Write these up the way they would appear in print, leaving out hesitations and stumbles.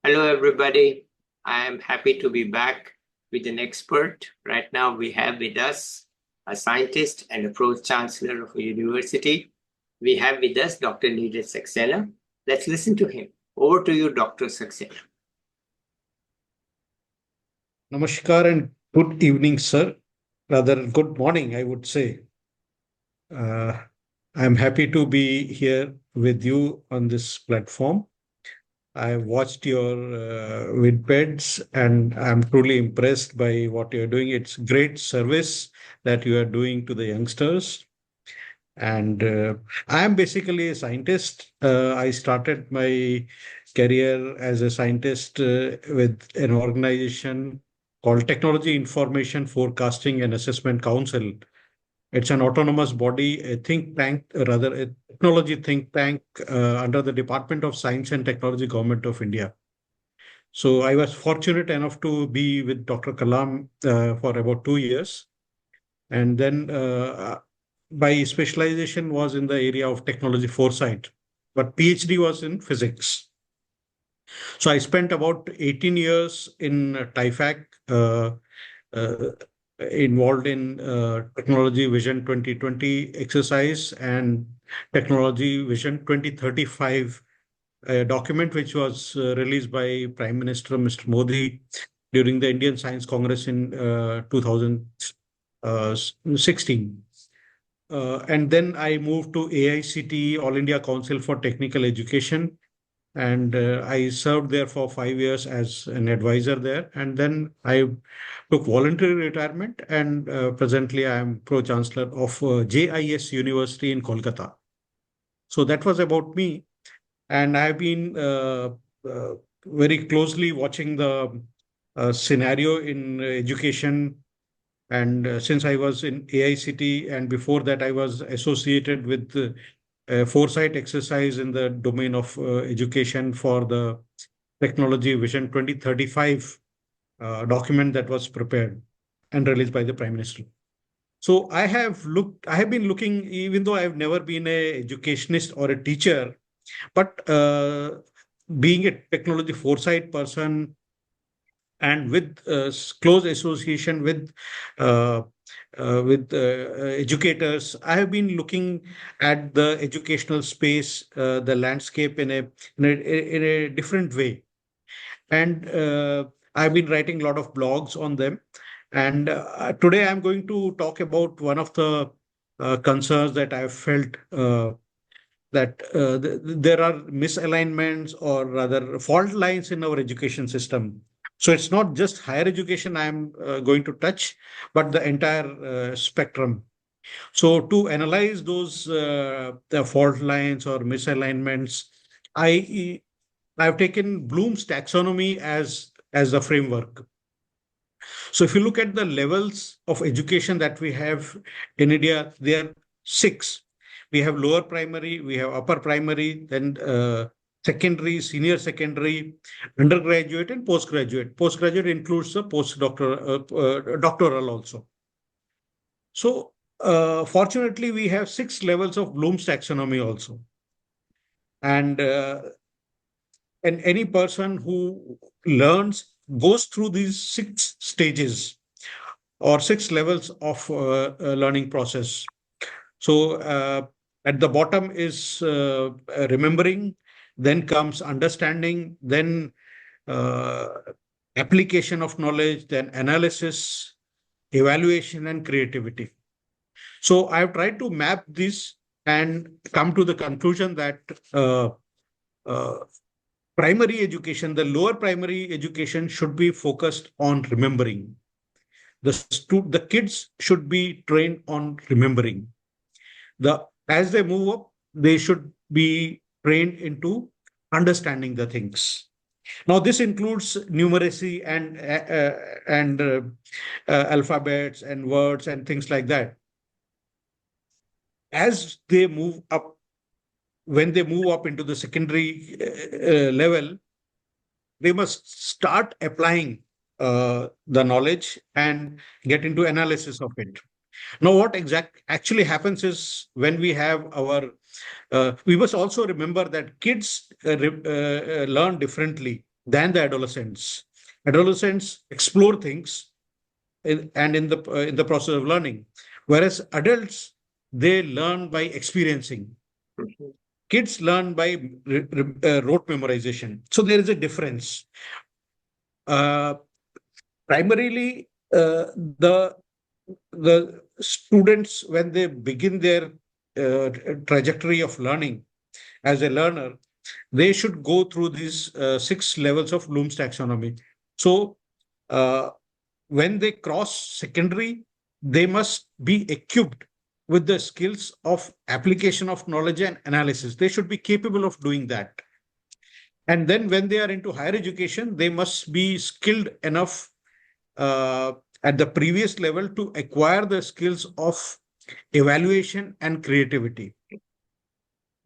Hello, everybody. I am happy to be back with an expert. Right now, we have with us a scientist and a pro-chancellor of a university. We have with us Dr. Neeraj Saxena. Let's listen to him. Over to you, Dr. Saxena. Namaskar and good evening, sir. Rather, good morning, I would say. I'm happy to be here with you on this platform. I watched your Vidpeds and I'm truly impressed by what you're doing. It's great service that you are doing to the youngsters. And I'm basically a scientist. I started my career as a scientist with an organization called Technology Information Forecasting and Assessment Council. It's an autonomous body, a think tank, rather a technology think tank under the Department of Science and Technology, Government of India. So I was fortunate enough to be with Dr. Kalam for about 2 years. And then my specialization was in the area of technology foresight, but PhD was in physics. So I spent about 18 years in TIFAC, uh, involved in Technology Vision 2020 exercise and Technology Vision 2035, a document which was released by Prime Minister Mr. Modi during the Indian Science Congress in 2016. And then I moved to AICTE, All India Council for Technical Education, and I served there for 5 years as an advisor there. And then I took voluntary retirement, and presently I am pro-chancellor of JIS University in Kolkata. So that was about me, and I've been very closely watching the scenario in education. And since I was in AICT, and before that, I was associated with foresight exercise in the domain of education for the Technology Vision 2035 document that was prepared and released by the Prime Minister. So I have been looking, even though I've never been a educationist or a teacher, but being a technology foresight person and with close association with educators, I have been looking at the educational space, the landscape in a different way, and I've been writing a lot of blogs on them. And today I'm going to talk about one of the concerns that I've felt. That there are misalignments, or rather fault lines, in our education system. So it's not just higher education I'm going to touch, but the entire spectrum. So to analyze those the fault lines or misalignments, I I've taken Bloom's taxonomy as a framework. So if you look at the levels of education that we have in India, there are six. We have lower primary, we have upper primary, then secondary, senior secondary, undergraduate, and postgraduate. Postgraduate includes the doctoral also. So fortunately, we have six levels of Bloom's taxonomy also. And any person who learns goes through these six stages or six levels of learning process. So at the bottom is remembering, then comes understanding, then uh, application of knowledge, then analysis, evaluation, and creativity. So I've tried to map this and come to the conclusion that uh, primary education, the lower primary education, should be focused on remembering. The kids should be trained on remembering. As they move up, they should be trained into understanding the things. Now, this includes numeracy and alphabets and words and things like that. As they move up, when they move up into the secondary level, they must start applying the knowledge and get into analysis of it. Now, what actually happens is, when we have we must also remember that kids learn differently. than the adolescents. Adolescents explore things and in the process of learning, whereas adults, they learn by experiencing. Mhm. Kids learn by rote memorization. So there is a difference. Uh, Primarily, the students, when they begin their trajectory of learning as a learner, they should go through these 6 levels of Bloom's taxonomy. So uh, when they cross secondary, they must be equipped with the skills of application of knowledge and analysis. They should be capable of doing that. And then when they are into higher education, they must be skilled enough uh, at the previous level to acquire the skills of evaluation and creativity.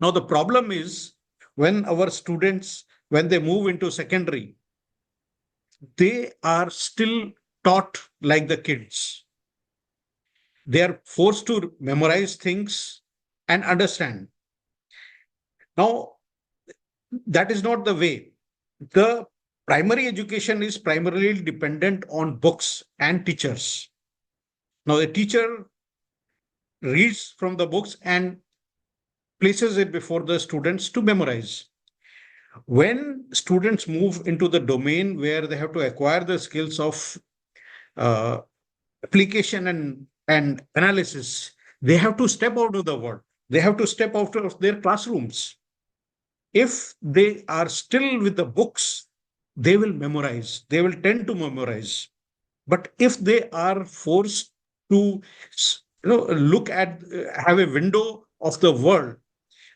Now, the problem is when our students, when they move into secondary, they are still taught like the kids. They are forced to memorize things and understand. Now, that is not the way. The primary education is primarily dependent on books and teachers. Now, the teacher reads from the books and places it before the students to memorize. When students move into the domain where they have to acquire the skills of uh, application and analysis, they have to step out of the world. They have to step out of their classrooms. If they are still with the books, they will memorize. They will tend to memorize. But if they are forced to, look at, have a window of the world,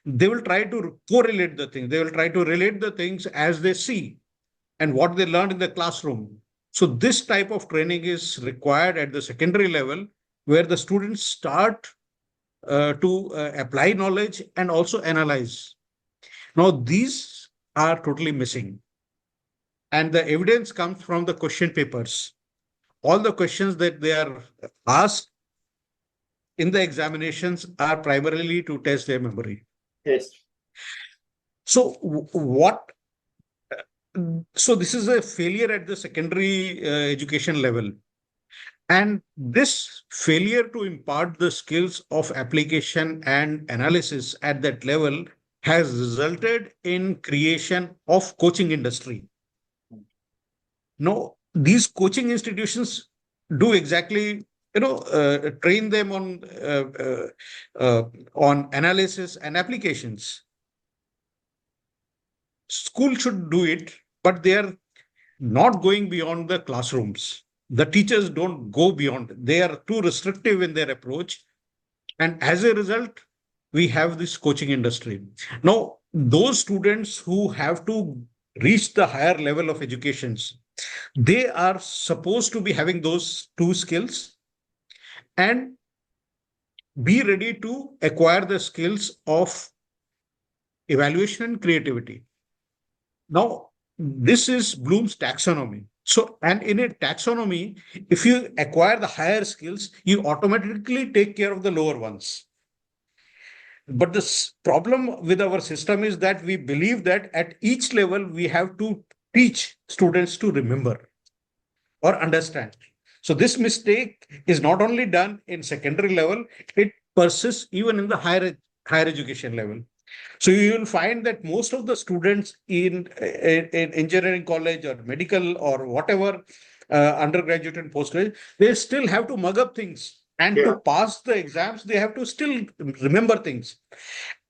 they will try to correlate the things. They will try to relate the things as they see and what they learned in the classroom. So this type of training is required at the secondary level, where the students start to apply knowledge and also analyze. Now, these are totally missing. And the evidence comes from the question papers. All the questions that they are asked in the examinations are primarily to test their memory. Yes. So, what? So, this is a failure at the secondary education level. And this failure to impart the skills of application and analysis at that level has resulted in creation of coaching industry. No, these coaching institutions do exactly, train them on analysis and applications. School should do it, but they are not going beyond the classrooms. The teachers don't go beyond. They are too restrictive in their approach. And as a result, we have this coaching industry. Now, those students who have to reach the higher level of educations, they are supposed to be having those two skills and be ready to acquire the skills of evaluation and creativity. Now, this is Bloom's taxonomy. So, and in a taxonomy, if you acquire the higher skills, you automatically take care of the lower ones. But the problem with our system is that we believe that at each level, we have to teach students to remember or understand. So this mistake is not only done in secondary level, it persists even in the higher education level. So you will find that most of the students in engineering college or medical or whatever, undergraduate and postgraduate, they still have to mug up things. And Yeah. to pass the exams, they have to still remember things.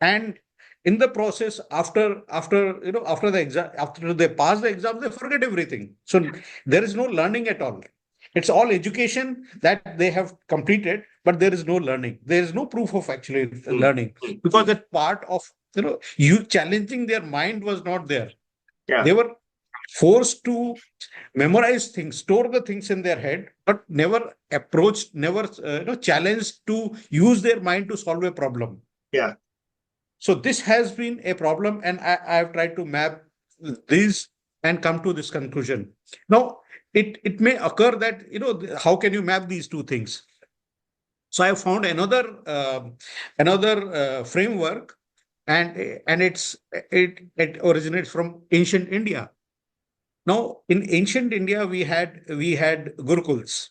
And in the process, after the exam, after they pass the exam, they forget everything. So there is no learning at all. It's all education that they have completed, but there is no learning. There is no proof of actually learning, because that part of, you challenging their mind was not there. Yeah. They were forced to memorize things, store the things in their head, but never approached, never challenged to use their mind to solve a problem. Yeah. So this has been a problem, and I've tried to map these and come to this conclusion. Now, it may occur that, how can you map these two things? So I found another framework, and it originates from ancient India. Now, in ancient India, we had gurukuls,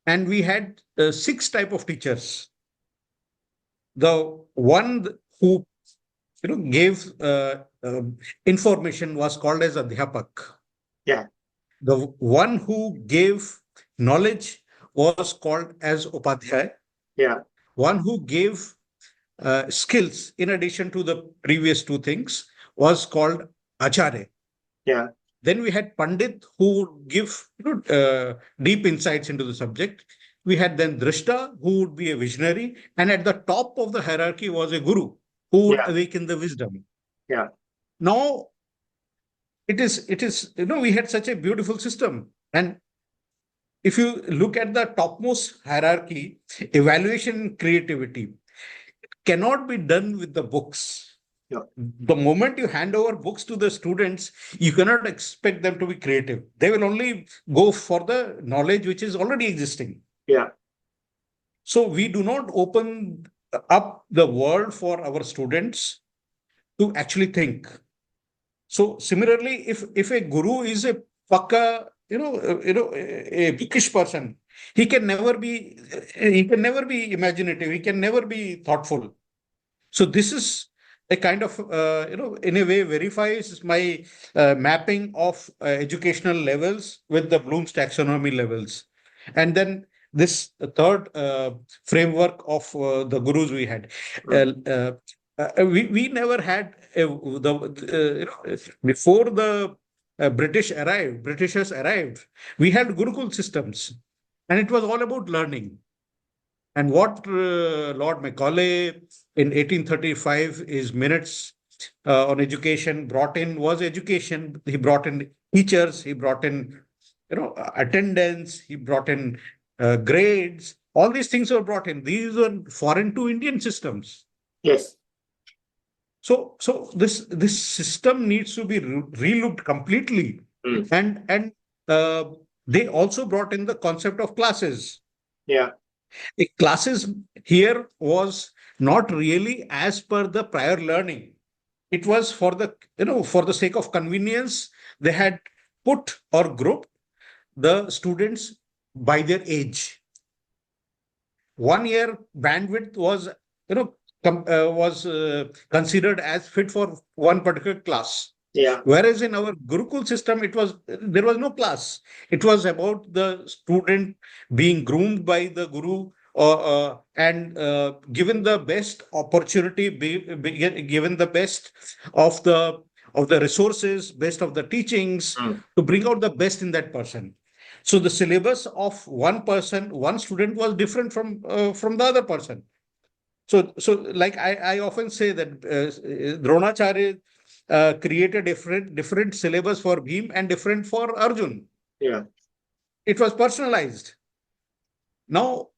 and we had six type of teachers. The one who gave information was called as adhyapak. Yeah. The one who gave knowledge was called as upadhyay. Yeah. One who gave skills in addition to the previous two things was called acharya. Yeah. Then we had Pandit who would give deep insights into the subject. We had then Drishta who would be a visionary, and at the top of the hierarchy was a guru who would Yeah. awaken the wisdom. Yeah. Now it is we had such a beautiful system, and if you look at the topmost hierarchy, evaluation creativity cannot be done with the books. Yeah. The moment you hand over books to the students, you cannot expect them to be creative. They will only go for the knowledge which is already existing. Yeah. So we do not open up the world for our students to actually think. So similarly, if a guru is a pakka, a bookish person, he can never be imaginative. He can never be thoughtful. So this is a kind of, in a way verifies my mapping of educational levels with the Bloom's taxonomy levels. And then this third framework of the gurus we had. We never had before the Britishers arrived, we had Gurukul systems, and it was all about learning. And what Lord Macaulay in 1835, his minutes on education brought in was education. He brought in teachers, he brought in attendance, he brought in grades. All these things were brought in. These were foreign to Indian systems. Yes. So this system needs to be relooked completely. Mm. And they also brought in the concept of classes. Yeah. Classes here was not really as per the prior learning. It was for the sake of convenience. They had put or grouped the students by their age. 1 year bandwidth was considered as fit for one particular class. Yeah. Whereas in our Gurukul system, there was no class. It was about the student being groomed by the guru and given the best opportunity, given the best of the resources, best of the teachings to bring out the best in that person. So the syllabus of one person, one student was different from the other person. So like I often say that Dronacharya created different syllabus for Bhim and different for Arjun. Yeah. It was personalized. Now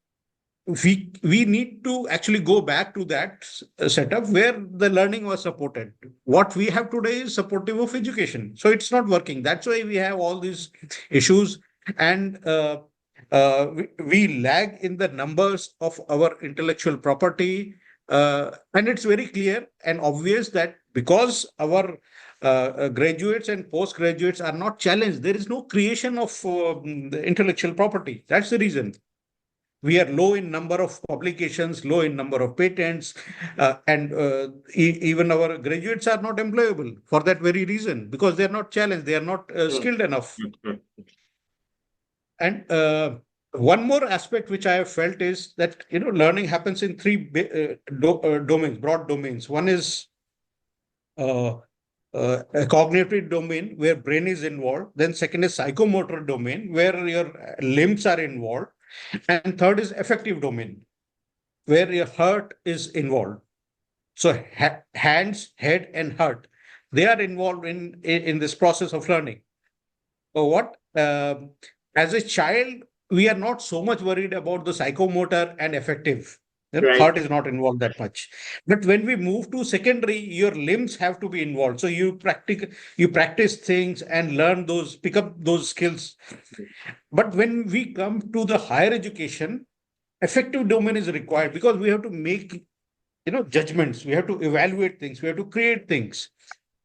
we need to actually go back to that setup where the learning was supported. What we have today is supportive of education. So it's not working. That's why we have all these issues, and we lag in the numbers of our intellectual property. And it's very clear and obvious that because our graduates and postgraduates are not challenged, there is no creation of the intellectual property. That's the reason. We are low in number of publications, low in number of patents, and even our graduates are not employable for that very reason, because they are not challenged, they are not skilled enough. And one more aspect which I have felt is that learning happens in three domains, broad domains. One is a cognitive domain where brain is involved. Then second is psychomotor domain where your limbs are involved. And third is affective domain, where your heart is involved. So hands, head, and heart, they are involved in this process of learning. So what as a child, we are not so much worried about the psychomotor and affective. Right. Heart is not involved that much. But when we move to secondary, your limbs have to be involved. So you practice things and pick up those skills. But when we come to the higher education, affective domain is required because we have to make judgments. We have to evaluate things. We have to create things.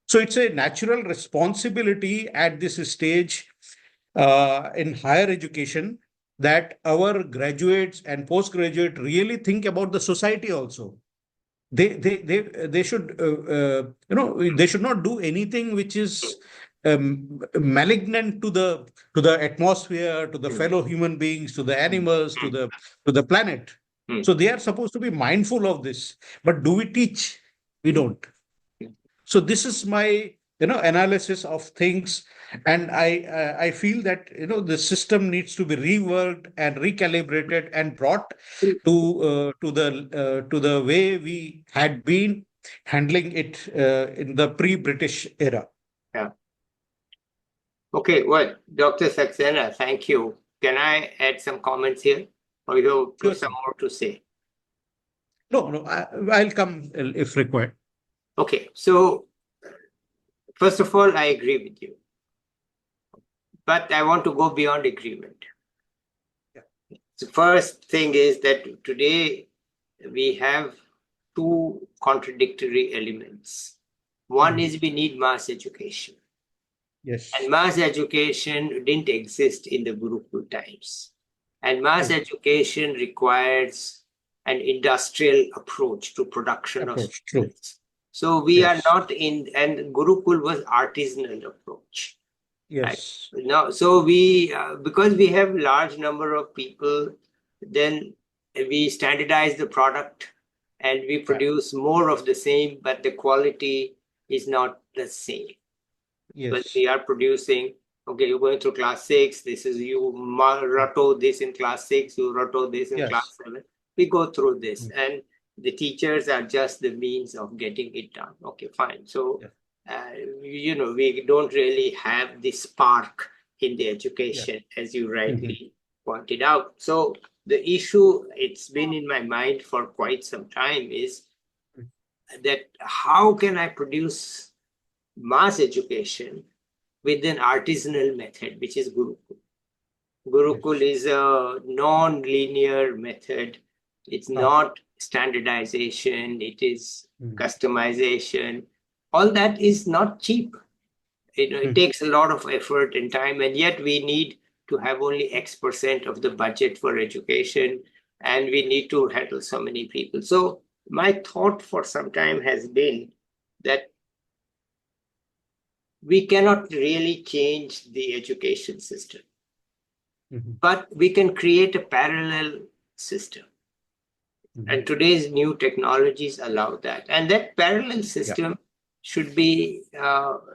So it's a natural responsibility at this stage in higher education that our graduates and postgraduate really think about the society also. They should they should not do anything which is malignant to the atmosphere, to the Mm, fellow human beings, to the mm, animals, mm, to the planet. mm, So they are supposed to be mindful of this. But do we teach? We mm, don't. So this is my analysis of things, and I feel that the system needs to be reworked and recalibrated and brought mm. to the way we had been handling it in the pre-British era. Yeah. Okay, well, Dr. Saxena, thank you. Can I add some comments here? Or you have Sure some thing. more to say? No, I'll come if required. Okay, so first of all, I agree with you, but I want to go beyond agreement. Yeah. The first thing is that today we have two contradictory elements. One is we need mass education, and Yes. mass education didn't exist in the Gurukul times. And mass True. education requires an industrial approach to production of Approach. True. students. So we are Yes. not in, and Gurukul was artisanal approach, right? Yes. No, so we, because we have large number of people, then we standardize the product and we Yeah. produce more of the same, but the quality is not the same. But Yes. we are producing, okay, you're going through class 6, this is you rotto this in class 6, you rotto this in Yes. class 7. We go through this, Mm. and the teachers are just the means of getting it done. Okay, fine. So, Yeah. we don't really have the spark in the Yeah. education, as you Mhm. rightly pointed out. So, the issue, it's been in my mind for quite some time, is Mm. that how can I produce mass education with an artisanal method, which is Gurukul. Gurukul Yes. is a non-linear method. It's Ah. not standardization, it is Mm. customization. All that is not cheap. It Mhm. takes a lot of effort and time, and yet we need to have only X% of the budget for education, and we need to handle so many people. So my thought for some time has been that we cannot really change the education system, Mhm. but we can create a parallel system. Mhm. And today's new technologies allow that. And that parallel Yeah. system should be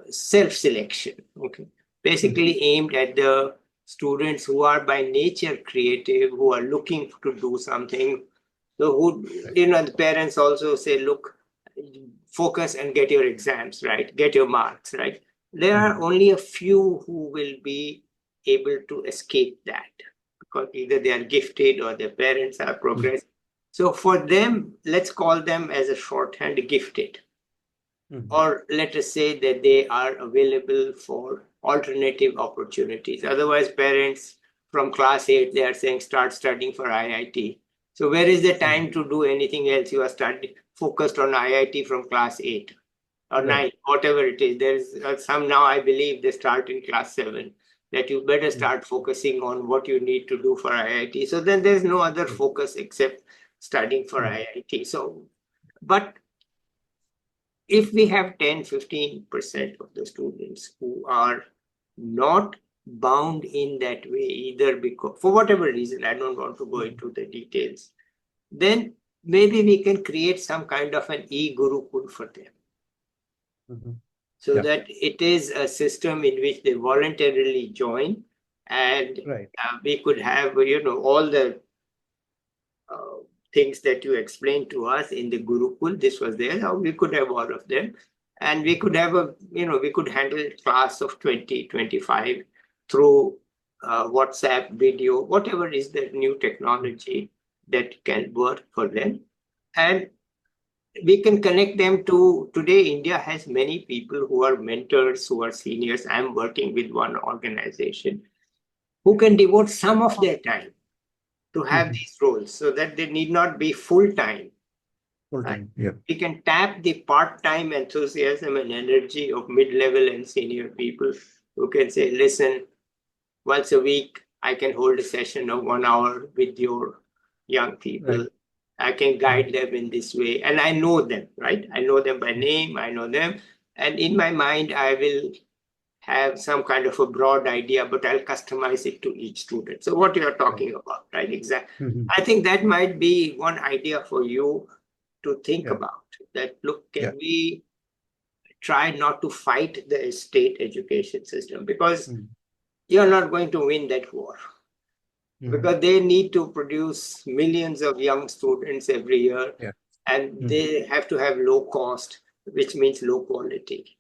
self-selection, okay? Basically Mhm. aimed at the students who are by nature creative, who are looking to do something. So who, Right. the parents also say, look, focus and get your exams right, get your marks right. There are Mhm. only a few who will be able to escape that because either they are gifted or their parents are Mhm. progressive. So for them, let's call them as a shorthand gifted, Mhm. or let us say that they are available for alternative opportunities. Otherwise, parents from class 8, they are saying start studying for IIT. So where is the Mhm. time to do anything else? You are focused on IIT from class 8 or 9, Right. whatever it is. There's some now, I believe, they start in class 7, that you better Mhm. start focusing on what you need to do for IIT. So then there's no other True. focus except studying for Mhm. IIT. So, but if we have 10-15% of the students who are not bound in that way, either because for whatever reason, I don't want to go Mhm. into the details, then maybe we can create some kind of an e-Gurukul for them, Mhm. so Yeah. that it is a system in which they voluntarily join, and Right. we could have all the uh, things that you explained to us in the Gurukul. This was there. How we could have all of them, and we could have we could handle a class of 20, 25 through WhatsApp video, whatever is the new Mhm. technology that can work for them. And we can connect them to, today India has many people who are mentors, who are seniors. I'm working with one organization who can devote some of their time to have Mhm. these roles so that they need not be full time, Full time. Yeah. We can tap the part-time enthusiasm and energy of mid-level and senior people who can say, listen, once a week, I can hold a session of 1 hour with your young people. Right. I can guide them in this way. And I know them, right? I know them by name, I know them. And in my mind, I will have some kind of a broad idea, but I'll customize it to each student. So what you're talking about, right? Exactly. Mhm. I think that might be one idea for you to think Yeah. about. That, look, can Yeah. we try not to fight the state education system? Because Mhm. you're not going to win that war. Mhm. Because they need to produce millions of young students every year, Yeah. and Mhm. they have to have low cost, which means low quality.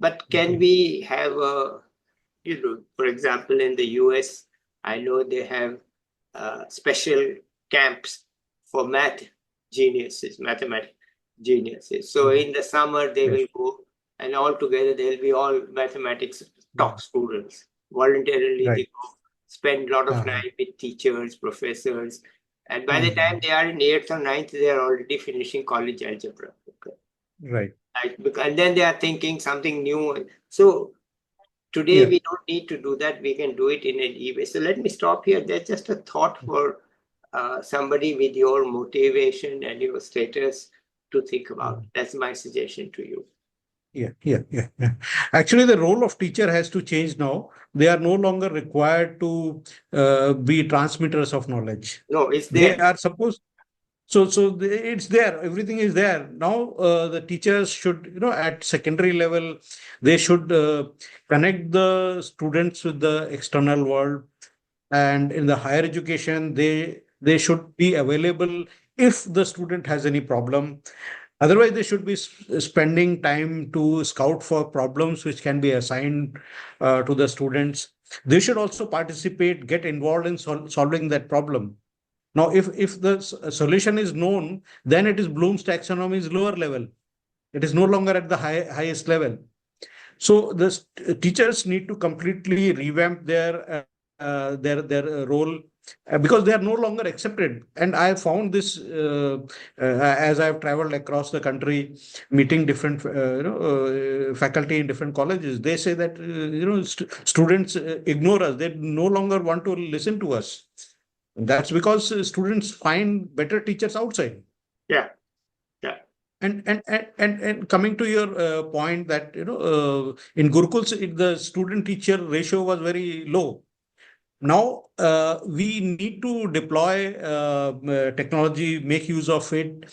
But can Mhm. we have a, for example, in the US, I know they have special camps for math geniuses, mathematics geniuses. So Mhm. in the summer, they Yes. will go, and all together, they'll be all mathematics Mhm. top students. Voluntarily, they Right. go spend a lot of Uh-huh. time with teachers, professors. And by the time Mhm. they are in 8th or 9th, they are already finishing college algebra. Okay. Right. And then they are thinking something new. So today Yeah. we don't need to do that. We can do it in an e-way. So let me stop here. That's just a thought for somebody with your motivation and your status to think about. Mhm. That's my suggestion to you. Yeah. Actually, the role of teacher has to change now. They are no longer required to be transmitters of knowledge. No, it's They there. are supposed. It's there. Everything is there now. The teachers should, at secondary level, they should connect the students with the external world, and in the higher education, they should be available if the student has any problem. Otherwise, they should be spending time to scout for problems which can be assigned to the students. They should also participate, get involved in solving that problem. Now, if the solution is known, then it is Bloom's taxonomy's lower level. It is no longer at the highest level. So the teachers need to completely revamp their role, because they are no longer accepted. And I found this as I've traveled across the country, meeting different faculty in different colleges. They say that students ignore us. They no longer want to listen to us. That's because students find better teachers outside. Yeah. Yeah. And coming to your point that in Gurukuls the student teacher ratio was very low. Now we need to deploy technology, make use of it.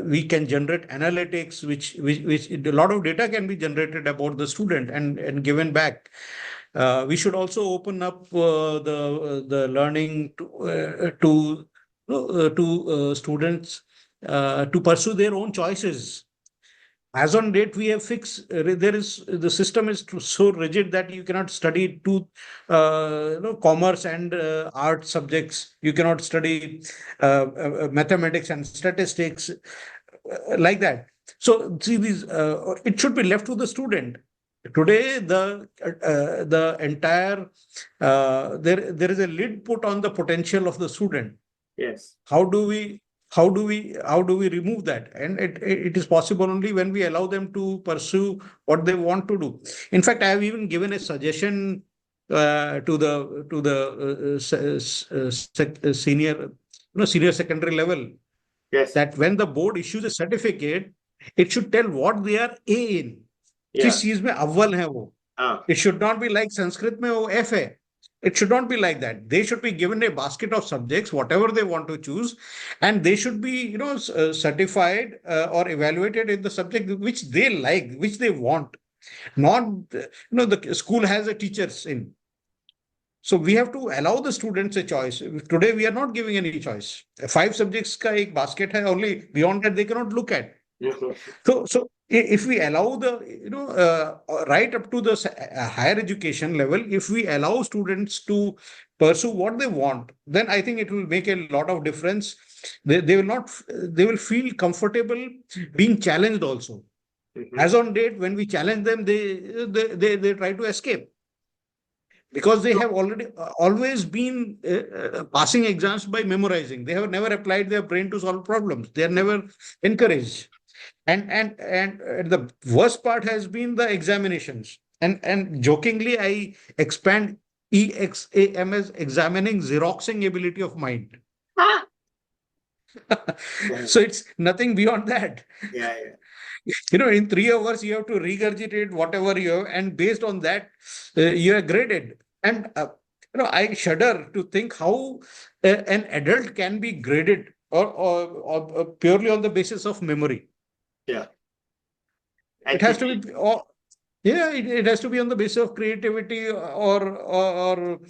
We can generate analytics, which a lot of data can be generated about the student and given back. We should also open up the learning to students to pursue their own choices. As on date, we have fixed. There is the system is so rigid that you cannot study two, commerce and art subjects. You cannot study mathematics and statistics like that. So see these. It should be left to the student. Today, the entire there is a lid put on the potential of the student. Yes. How do we how do we remove that? And it is possible only when we allow them to pursue what they want to do. In fact, I have even given a suggestion to the senior, senior secondary level, Yes. that when the board issues a certificate, it should tell what they are A in, किस Yeah. चीज में अव्वल है वो. Ah. It should not be like Sanskrit में वो F है. It should not be like that. They should be given a basket of subjects, whatever they want to choose, and they should be, certified or evaluated in the subject which they like, which they want. Not, the school has a teachers in. So we have to allow the students a choice. Today we are not giving any choice. 5 subjects ka ek basket hai, only beyond that they cannot look at. So if we allow the, right up to the higher education level, if we allow students to pursue what they want, then I think it will make a lot of difference. They will not, they will feel comfortable being challenged also. Mhm. As on date, when we challenge them, they try to escape. because they have already always been passing exams by memorizing. They have never applied their brain to solve problems. They are never encouraged. And the worst part has been the examinations. And jokingly, I expand EXAM as examining xeroxing ability of mind. Ah! Yeah, So it's nothing beyond that. yeah, yeah. In 3 hours you have to regurgitate whatever you have, and based on that, you are graded. And I shudder to think how an adult can be graded or purely on the basis of memory. Yeah. It has to be, yeah, it has to be on the basis of creativity or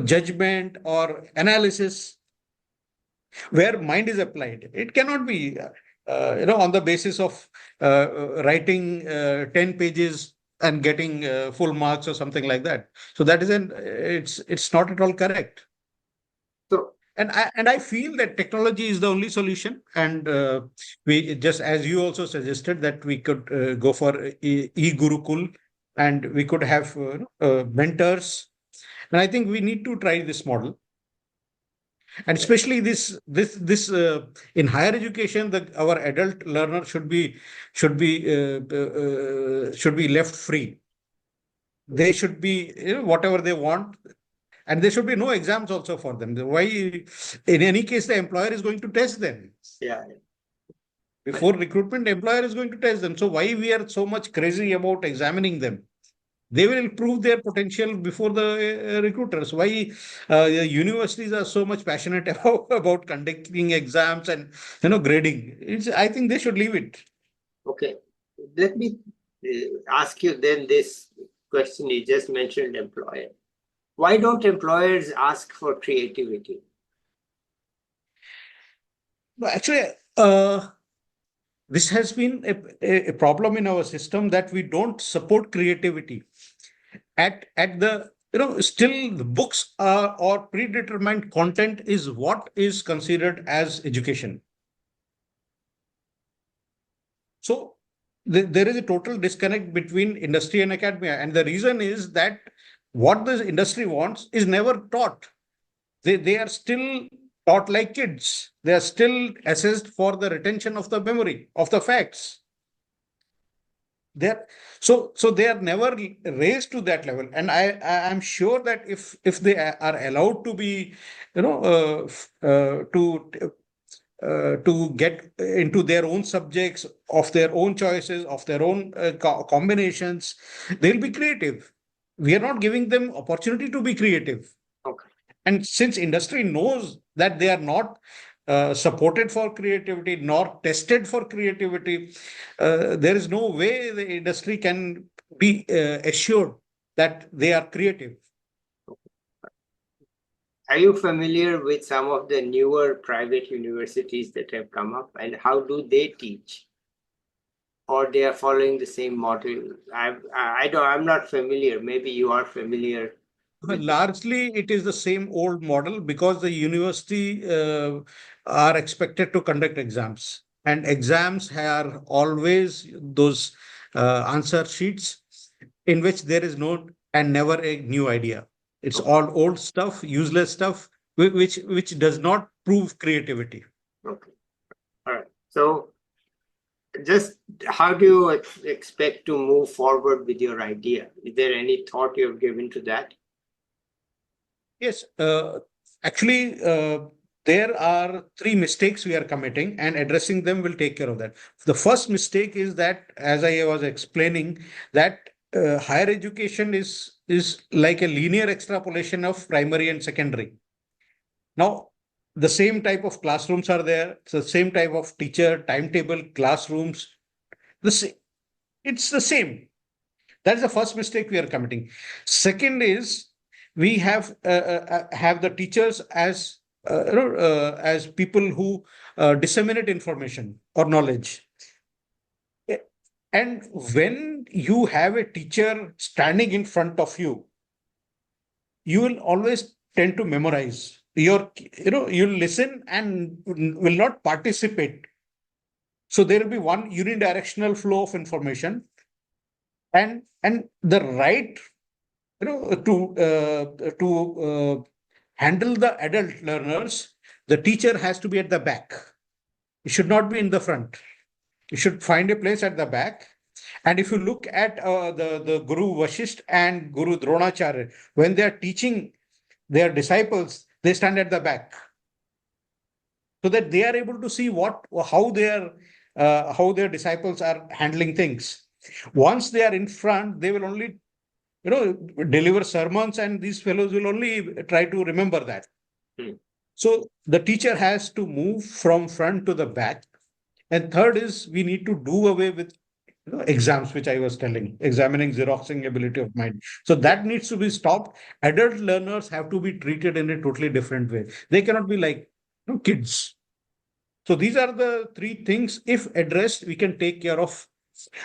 judgment or analysis, where mind is applied. It cannot be, on the basis of writing 10 pages and getting full marks or something like that. So that is it's not at all correct. So, And I feel that technology is the only solution. And we, just as you also suggested, that we could go for e-Gurukul, and we could have mentors. And I think we need to try this model. And especially this in higher education, our adult learner should be left free. They should be, whatever they want, and there should be no exams also for them. Why? In any case, the employer is going to test them. yeah. Before recruitment, employer is going to test them. So why we are so much crazy about examining them? They will prove their potential before the recruiters. Why universities are so much passionate about conducting exams and grading? I think they should leave it. Okay. Let me ask you then this question. You just mentioned employer. Why don't employers ask for creativity? No, actually, this has been a problem in our system, that we don't support creativity. At the, still the books or predetermined content is what is considered as education. So there is a total disconnect between industry and academia, and the reason is that what the industry wants is never taught. They are still taught like kids. They are still assessed for the retention of the memory of the facts. They're so they are never raised to that level. And I'm sure that if they are allowed to be, to get into their own subjects of their own choices, of their own combinations, they'll be creative. We are not giving them opportunity to be creative. Okay. And since industry knows that they are not supported for creativity nor tested for creativity, there is no way the industry can be assured that they are creative. Are you familiar with some of the newer private universities that have come up, and how do they teach? Or they are following the same model? I'm not familiar. Maybe you are familiar. Largely, it is the same old model, because the university are expected to conduct exams, and exams are always those answer sheets in which there is no and never a new idea. It's Okay. all old stuff, useless stuff, which does not prove creativity. Okay. All right. So just how do you expect to move forward with your idea? Is there any thought you have given to that? Yes, actually, there are three mistakes we are committing, and addressing them will take care of that. The first mistake is that, as I was explaining, that higher education is like a linear extrapolation of primary and secondary. Now, the same type of classrooms are there, it's the same type of teacher, timetable, classrooms. It's the same. That is the first mistake we are committing. Second is, we have the teachers as people who disseminate information or knowledge. And when you have a teacher standing in front of you, you will always tend to memorize. You'll listen and will not participate. So there will be one unidirectional flow of information, and the right to handle the adult learners, the teacher has to be at the back. It should not be in the front. You should find a place at the back. And if you look at the Guru Vashisht and Guru Dronacharya, when they are teaching their disciples, they stand at the back so that they are able to see how their disciples are handling things. Once they are in front, they will only deliver sermons, and these fellows will only try to remember that. Hmm. So the teacher has to move from front to the back. And third is we need to do away with exams, which I was telling, examining, xeroxing ability of mind. So that needs to be stopped. Adult learners have to be treated in a totally different way. They cannot be like kids. So these are the three things. If addressed, we can take care of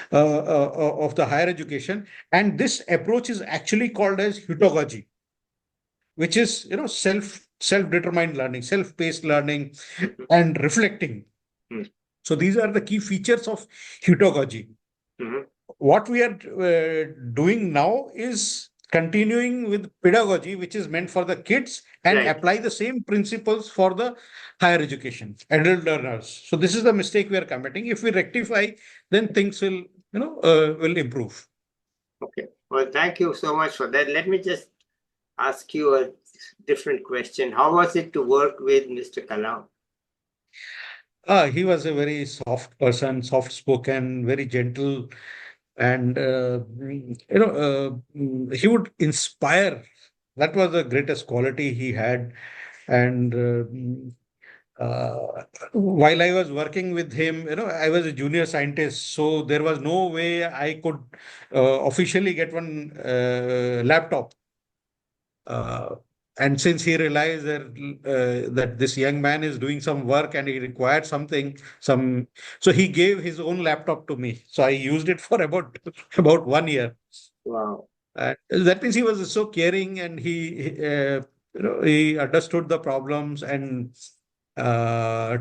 the higher education. And this approach is actually called as heutagogy, which is self-determined learning, self-paced learning, and reflecting. Hmm. So these are the key features of heutagogy. Mhm. What we are doing now is continuing with pedagogy, which is meant for the kids, and Right. apply the same principles for the higher education, adult learners. So this is the mistake we are committing. If we rectify, then things will improve. Okay. Well, thank you so much for that. Let me just ask you a different question. How was it to work with Mr. Kalam? He was a very soft person, soft spoken, very gentle, and he would inspire. That was the greatest quality he had. And while I was working with him, I was a junior scientist, so there was no way I could officially get one laptop. Uh, and since he realized that this young man is doing some work and he required so he gave his own laptop to me. So I used it for about about 1 year. Wow. That means he was so caring, and he understood the problems and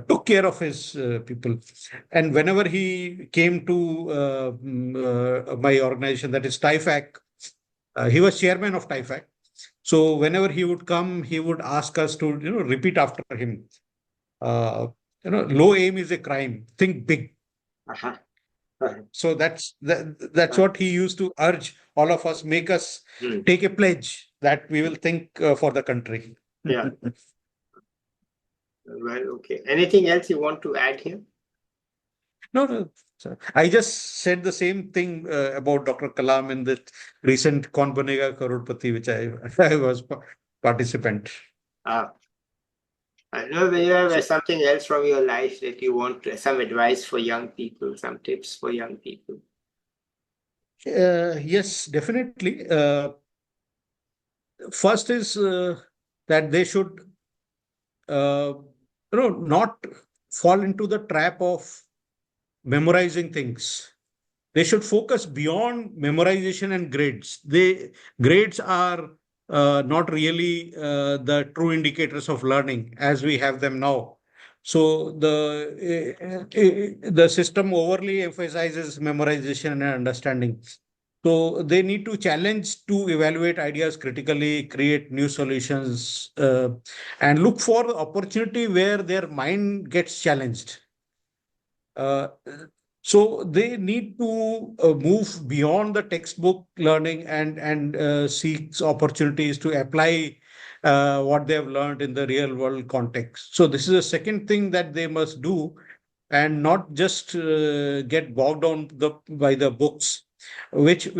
took care of his people. And whenever he came to my organization, that is TIFAC, he was chairman of TIFAC. So whenever he would come, he would ask us to repeat after him. Uh, Low aim is a crime. Think big. Uh-huh. Uh-huh. So that's what he used to urge all of us, make us Hmm. take a pledge that we will think for the country. Yeah. Well, okay. Anything else you want to add here? No. Sir. I just said the same thing about Dr. Kalam in the recent Kaun Banega Crorepati, which I was participant. I know you have something else from your life that you want, some advice for young people, some tips for young people. Yes, definitely. First is that they should not fall into the trap of memorizing things. They should focus beyond memorization and grades. Grades are not really the true indicators of learning as we have them now. So the system overly emphasizes memorization and understanding. So they need to challenge to evaluate ideas critically, create new solutions, and look for opportunity where their mind gets challenged. Uh, so they need to move beyond the textbook learning and seek opportunities to apply what they have learned in the real world context. So this is the second thing that they must do, and not just get bogged down by the books, which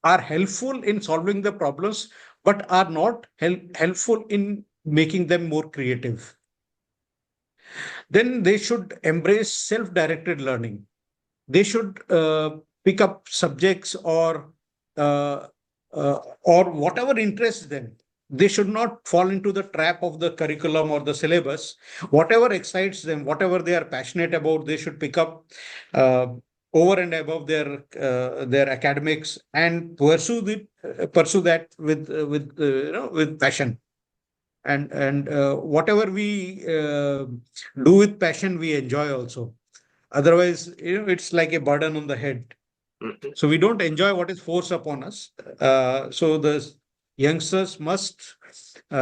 are helpful in solving the problems, but are not helpful in making them more creative. Then they should embrace self-directed learning. They should pick up subjects uh, or whatever interests them. They should not fall into the trap of the curriculum or the syllabus. Whatever excites them, whatever they are passionate about, they should pick up uh, over and above their academics, and pursue that with passion. And whatever we do with passion, we enjoy also. Otherwise, it's like a burden on the head. Mhm. So we don't enjoy what is forced upon us. So the youngsters must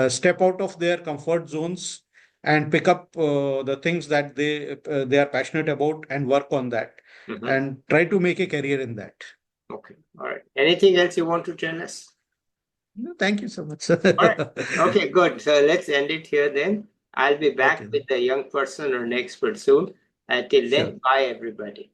step out of their comfort zones and pick up the things that they are passionate about and work on that Mhm. and try to make a career in that. Okay. All right. Anything else you want to tell us? No, thank you so much. All right. Okay, good. So let's end it here then. I'll be back Okay, with the young person or an expert soon. Till sure. then, bye everybody.